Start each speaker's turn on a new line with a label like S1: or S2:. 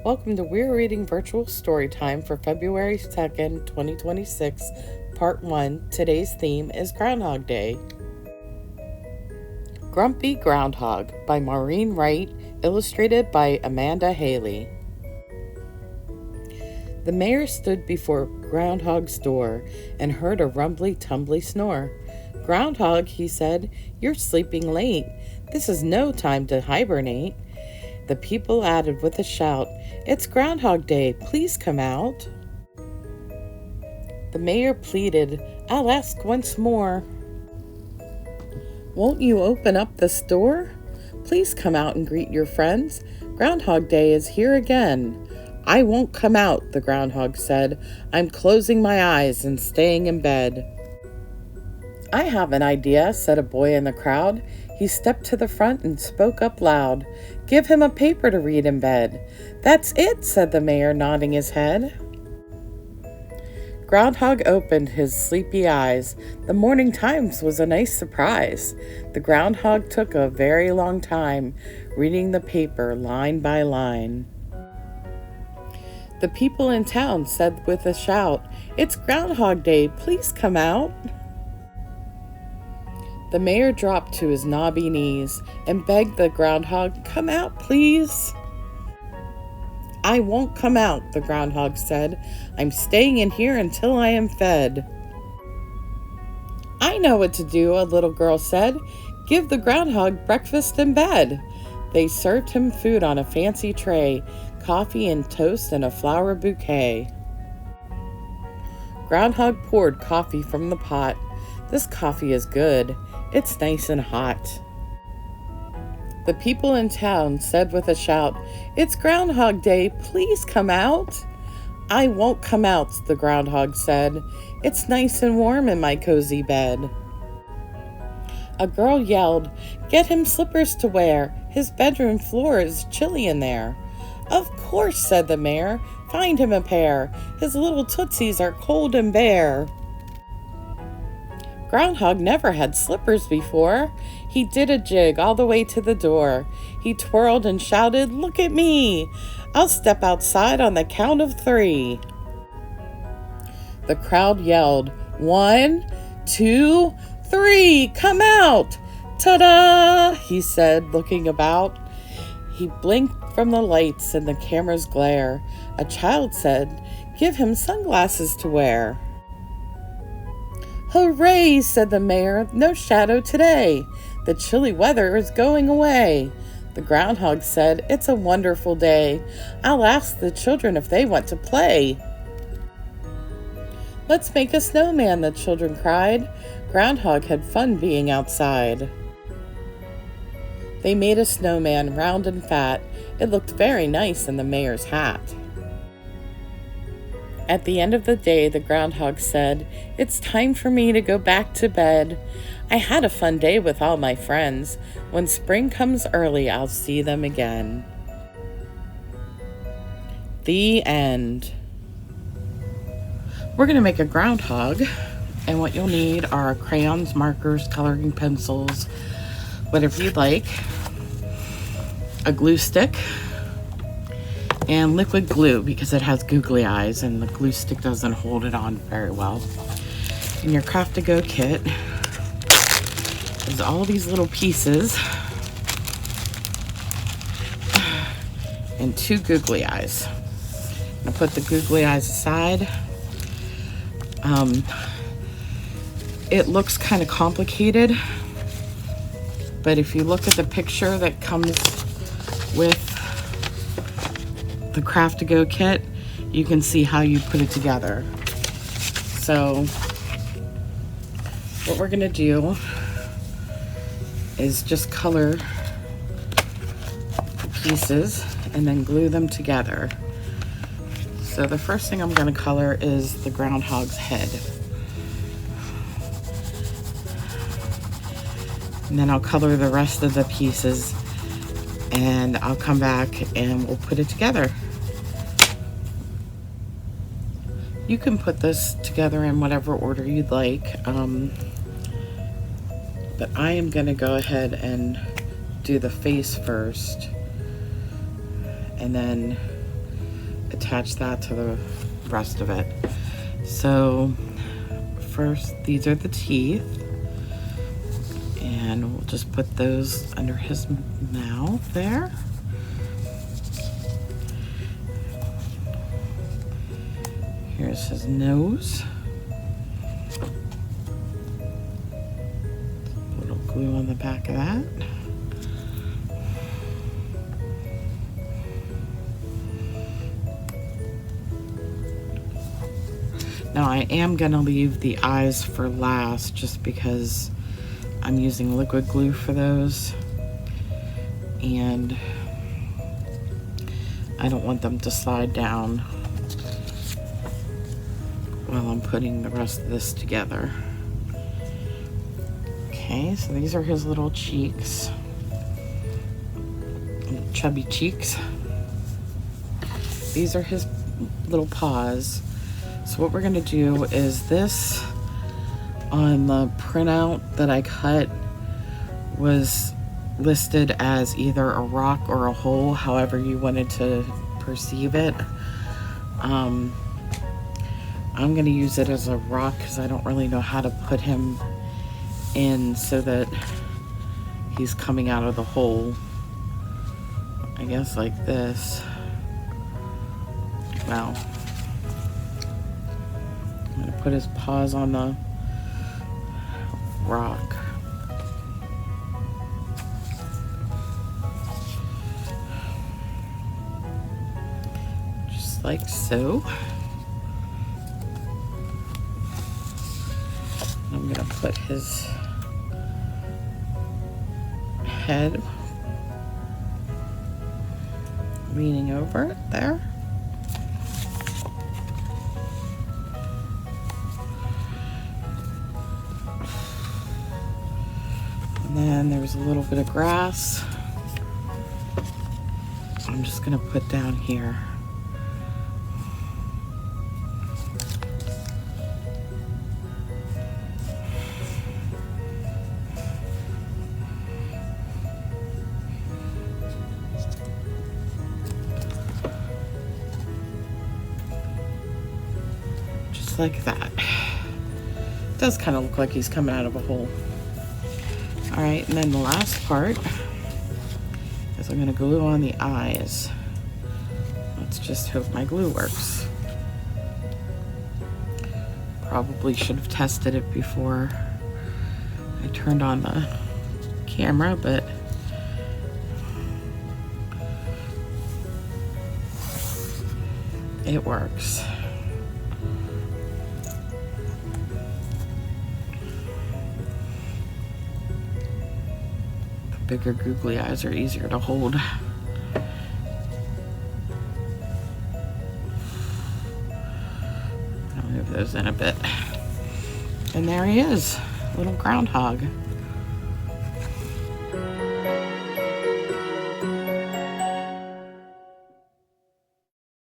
S1: Welcome to Weir Reading Virtual Storytime for February 2nd, 2026, Part 1. Today's theme is Groundhog Day. Grumpy Groundhog by Maureen Wright, illustrated by Amanda Haley. The mayor stood before Groundhog's door and heard a rumbly-tumbly snore. "Groundhog," he said, "you're sleeping late. This is no time to hibernate." The people added with a shout, "It's Groundhog Day, please come out." The mayor pleaded, "I'll ask once more. Won't you open up this door? Please come out and greet your friends. Groundhog Day is here again." "I won't come out," the groundhog said. "I'm closing my eyes and staying in bed." "I have an idea," said a boy in the crowd. He stepped to the front and spoke up loud. "Give him a paper to read in bed." "That's it," said the mayor, nodding his head. Groundhog opened his sleepy eyes. The Morning Times was a nice surprise. The groundhog took a very long time, reading the paper line by line. The people in town said with a shout, "It's Groundhog Day, please come out." The mayor dropped to his knobby knees and begged the groundhog, "Come out, please." "I won't come out," the groundhog said. "I'm staying in here until I am fed." "I know what to do," a little girl said. "Give the groundhog breakfast in bed." They served him food on a fancy tray, coffee and toast and a flower bouquet. Groundhog poured coffee from the pot. "This coffee is good. It's nice and hot." The people in town said with a shout, "It's Groundhog Day, please come out." "I won't come out," the groundhog said. "It's nice and warm in my cozy bed." A girl yelled, "Get him slippers to wear. His bedroom floor is chilly in there." "Of course," said the mayor. "Find him a pair. His little tootsies are cold and bare." Groundhog never had slippers before. He did a jig all the way to the door. He twirled and shouted, "Look at me! I'll step outside on the count of 3. The crowd yelled, "1, 2, 3, come out!" "Ta-da!" he said, looking about. He blinked from the lights and the camera's glare. A child said, "Give him sunglasses to wear." "Hooray," said the mayor, "no shadow today. The chilly weather is going away." The groundhog said, "It's a wonderful day. I'll ask the children if they want to play." "Let's make a snowman," the children cried. Groundhog had fun being outside. They made a snowman round and fat. It looked very nice in the mayor's hat. At the end of the day, the groundhog said, "It's time for me to go back to bed. I had a fun day with all my friends. When spring comes early, I'll see them again." The end. We're going to make a groundhog, and what you'll need are crayons, markers, coloring pencils, whatever you'd like, a glue stick, and liquid glue because it has googly eyes and the glue stick doesn't hold it on very well. In your Craft-to-Go kit is all these little pieces and 2 googly eyes. I'm gonna put the googly eyes aside. It looks kind of complicated, but if you look at the picture that comes with the Craft-to-Go kit, you can see how you put it together. So what we're gonna do is just color the pieces and then glue them together. So the first thing I'm gonna color is the groundhog's head. And then I'll color the rest of the pieces and I'll come back and we'll put it together. You can put this together in whatever order you'd like, but I am going to go ahead and do the face first and then attach that to the rest of it. So first, these are the teeth, and we'll just put those under his mouth there. Here's his nose. A little glue on the back of that. Now I am gonna leave the eyes for last just because I'm using liquid glue for those, and I don't want them to slide down while I'm putting the rest of this together. Okay, so these are his little cheeks, little chubby cheeks. These are his little paws. So what we're gonna do is this, on the printout that I cut, was listed as either a rock or a hole, however you wanted to perceive it. I'm gonna use it as a rock because I don't really know how to put him in so that he's coming out of the hole. I guess like this. Well, I'm gonna put his paws on the rock. Just like so. I'm gonna put his head leaning over it there. And then there's a little bit of grass I'm just gonna put down here. Just like that. Does kind of look like he's coming out of a hole. All right, and then the last part is I'm gonna glue on the eyes. Let's just hope my glue works. Probably should have tested it before I turned on the camera, but it works. Bigger googly eyes are easier to hold. I'll move those in a bit. And there he is, little groundhog.